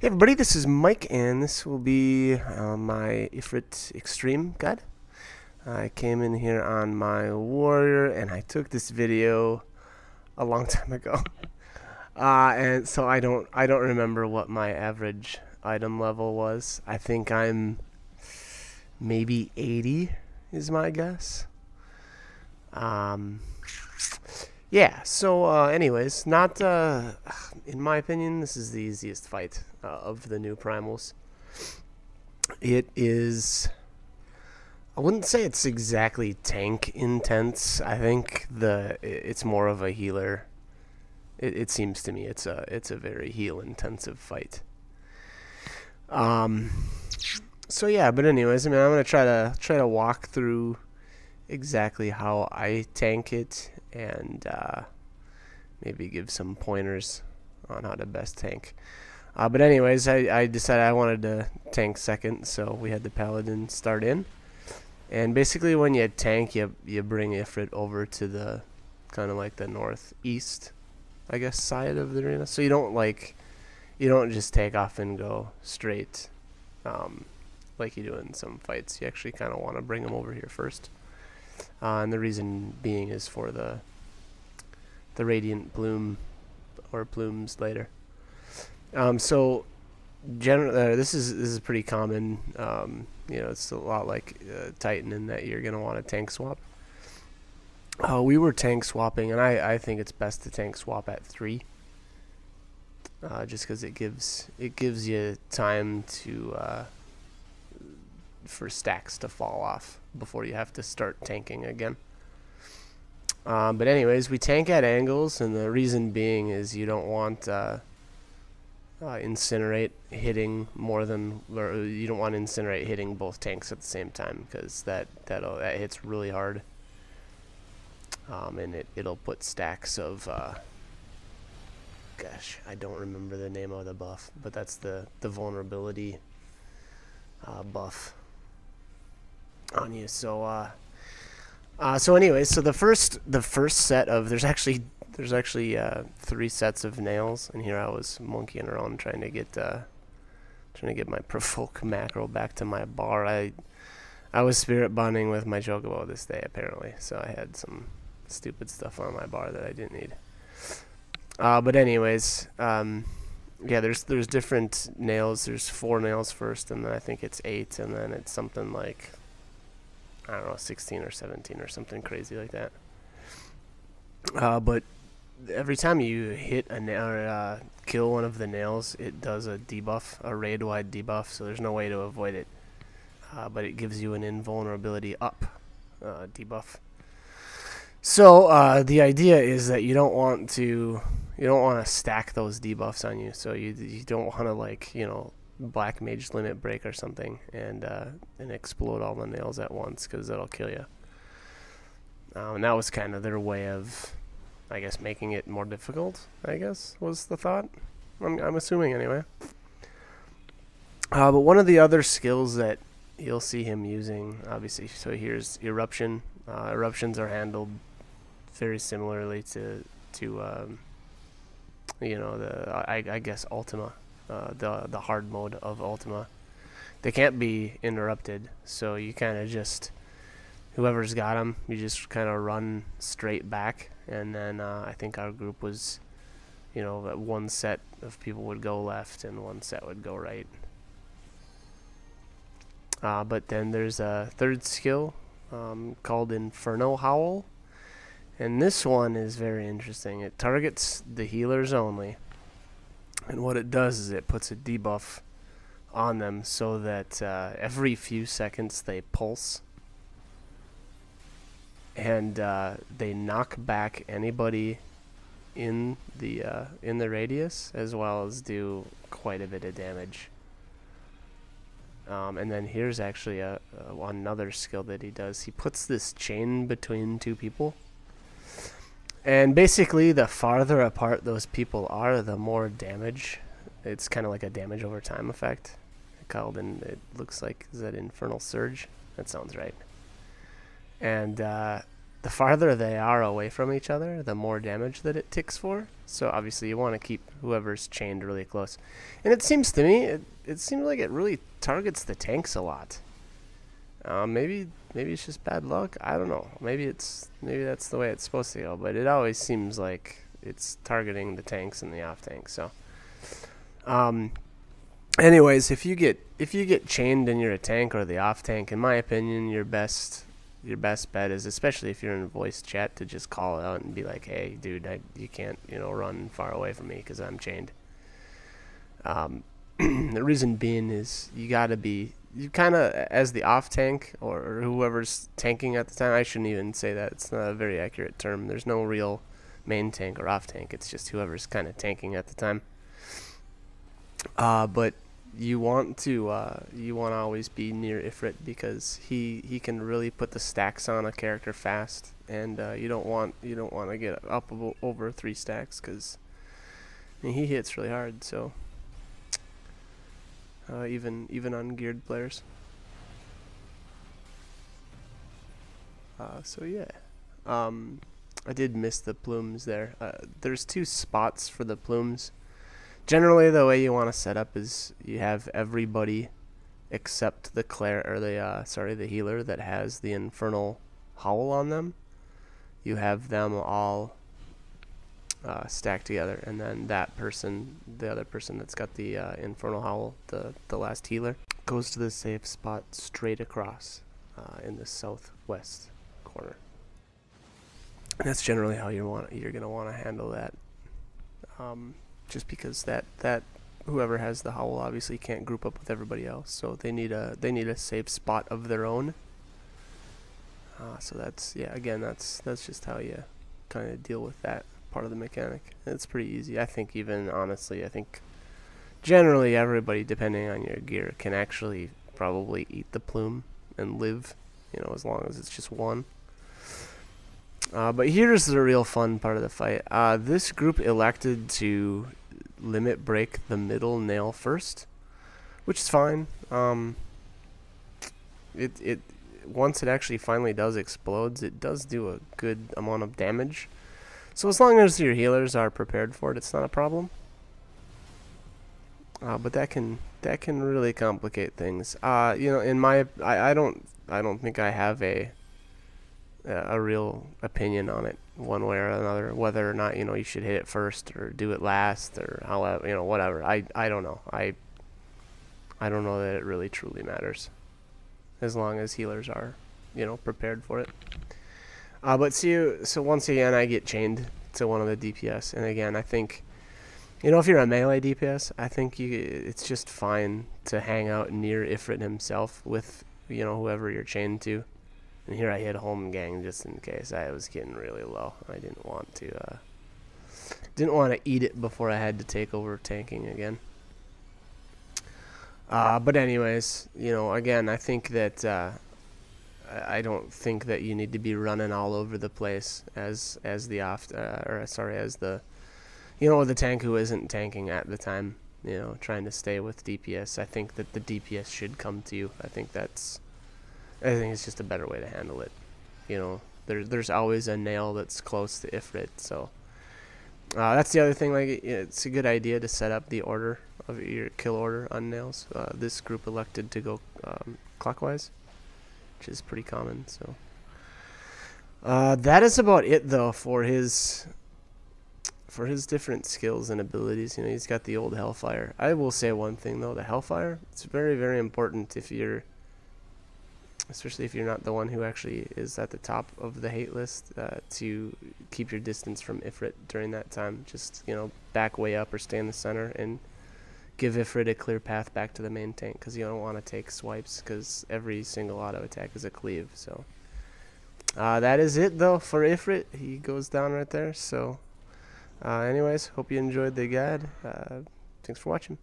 Hey everybody, this is Mike, and this will be my Ifrit Extreme guide. I came in here on my warrior, and I took this video a long time ago, and so I don't remember what my average item level was. I think I'm maybe 80 is my guess. Yeah, so anyways, not in my opinion, this is the easiest fight of the new primals. It is, I wouldn't say it's exactly tank intense. I think it's more of a healer. It seems to me it's a very heal intensive fight. So yeah, but anyways, I mean, I'm gonna try to walk through exactly how I tank it, and maybe give some pointers on how to best tank. But anyways, I decided I wanted to tank second, so we had the paladin start in. And basically when you tank, you bring Ifrit over to the kind of like the northeast, I guess, side of the arena. So you don't just take off and go straight like you do in some fights. You actually kind of want to bring them over here first. And the reason being is for the radiant plume or plumes later. So generally, this is pretty common. You know, it's a lot like Titan in that you're gonna want to tank swap. We were tank swapping, and I think it's best to tank swap at 3. Just because it gives you time to for stacks to fall off before you have to start tanking again. But anyways, we tank at angles, and the reason being is you don't want incinerate hitting more than, or you don't want incinerate hitting both tanks at the same time, because that hits really hard, and it'll put stacks of gosh, I don't remember the name of the buff, but that's the vulnerability buff on you. So so anyways, so the first set of there's actually 3 sets of nails, and here I was monkeying around trying to get my provoke macro back to my bar. I was spirit bonding with my chocobo this day apparently, so I had some stupid stuff on my bar that I didn't need. But anyways, yeah, there's different nails. There's 4 nails first, and then I think it's 8, and then it's something like, I don't know, 16 or 17 or something crazy like that. But every time you hit a nail or kill one of the nails, it does a debuff, a raid-wide debuff, so there's no way to avoid it. But it gives you an invulnerability up debuff. So the idea is that you don't want to stack those debuffs on you. So you don't want to, like, you know, black mage limit break or something and explode all the nails at once, because that'll kill you. And that was kind of their way of, I guess, making it more difficult, I guess, was the thought. I'm assuming anyway. But one of the other skills that you'll see him using, obviously, so here's Eruption. Eruptions are handled very similarly to you know, I guess Ultima, the hard mode of Ultima. They can't be interrupted, so you kind of just, whoever's got them, you just kind of run straight back. And then I think our group was, you know, that one set of people would go left and one set would go right. But then there's a third skill called Inferno Howl. And this one is very interesting. It targets the healers only. And what it does is it puts a debuff on them so that every few seconds they pulse. And they knock back anybody in the radius, as well as do quite a bit of damage. And then here's actually another skill that he does. He puts this chain between 2 people. And basically, the farther apart those people are, the more damage. It's kind of like a damage over time effect. It looks like, is that Infernal Surge? That sounds right. And the farther they are away from each other, the more damage that it ticks for. So obviously you want to keep whoever's chained really close. And it seems to me, it seems like it really targets the tanks a lot. Maybe it's just bad luck. I don't know. Maybe that's the way it's supposed to go. But it always seems like it's targeting the tanks and the off tank. So, anyways, if you get chained and you're a tank or the off tank, in my opinion, your best bet is, especially if you're in voice chat, to just call it out and be like, "Hey, dude, you can't run far away from me because I'm chained." The reason being is you kind of, as the off tank or whoever's tanking at the time. I shouldn't even say that. It's not a very accurate term. There's no real main tank or off tank. It's just whoever's kind of tanking at the time. But you want to always be near Ifrit because he can really put the stacks on a character fast, and you don't want to get up over 3 stacks because he hits really hard. So even on geared players. So yeah, I did miss the plumes there. There's 2 spots for the plumes. Generally, the way you want to set up is you have everybody except the the healer that has the infernal howl on them. You have them all stacked together, and then the other person that's got the infernal howl, the last healer, goes to the safe spot straight across in the southwest corner. And that's generally how you're gonna want to handle that. Just because that whoever has the howl obviously can't group up with everybody else, so they need a safe spot of their own. So that's just how you kind of deal with that part of the mechanic. It's pretty easy. I think generally everybody, depending on your gear, can actually probably eat the plume and live, as long as it's just one. But here's the real fun part of the fight. This group elected to limit break the middle nail first, which is fine. Once it actually finally explodes, it does do a good amount of damage. So as long as your healers are prepared for it, it's not a problem. But that can really complicate things. I don't think I have a real opinion on it one way or another, whether or not you should hit it first or do it last or however, whatever. I don't know. I don't know that it really truly matters, as long as healers are prepared for it. But so once again, I get chained to one of the DPS, and again, I think if you're a melee DPS, I think it's just fine to hang out near Ifrit himself with whoever you're chained to. And here I hit home gang just in case. I was getting really low. I didn't want to eat it before I had to take over tanking again. But anyways, again, I think that I don't think that you need to be running all over the place as the tank who isn't tanking at the time. Trying to stay with DPS. I think that the DPS should come to you. I think it's just a better way to handle it. There's always a nail that's close to Ifrit, so that's the other thing. Like, it's a good idea to set up the order of your kill order on nails. This group elected to go clockwise, which is pretty common. So that is about it, though, for his different skills and abilities. He's got the old Hellfire. I will say one thing though: the Hellfire, it's very, very important especially if you're not the one who actually is at the top of the hate list, to keep your distance from Ifrit during that time. Just, back way up or stay in the center and give Ifrit a clear path back to the main tank, because you don't want to take swipes, because every single auto attack is a cleave. So that is it though for Ifrit. He goes down right there. So anyways, hope you enjoyed the guide. Thanks for watching.